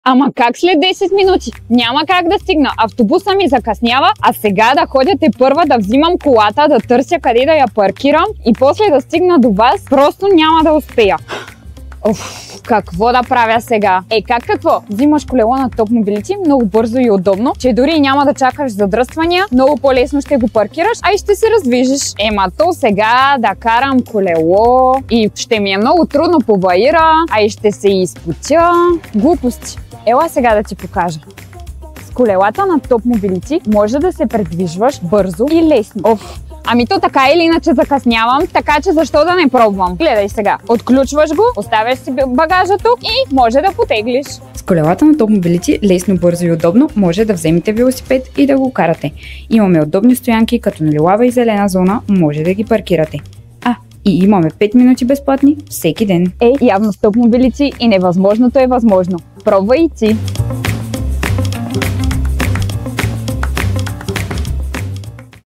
Ама как след 10 минути? Няма как да стигна. Автобуса ми закъснява, а сега да ходя първа да взимам колата, да търся къде да я паркирам и после да стигна до вас, просто няма да успея. Какво да правя сега? Какво? Взимаш колело на Топ Мобилити, много бързо и удобно, че дори няма да чакаш задръствания, много по-лесно ще го паркираш, а и ще се раздвижиш. То сега да карам колело и ще ми е много трудно по Ваира, а и ще се изпотя. Глупости. Ела сега да ти покажа. С колелата на Топ Мобилити може да се предвижваш бързо и лесно. То така или иначе закъснявам, така че защо да не пробвам? Гледай сега. Отключваш го, оставяш си багажа тук и може да потеглиш. С колелата на Топ Мобилити лесно, бързо и удобно може да вземете велосипед и да го карате. Имаме удобни стоянки, като на лилава и зелена зона, може да ги паркирате. И имаме 5 минути безплатни всеки ден. Явно с Топ Мобилити и невъзможното е възможно. Пробвай и ти!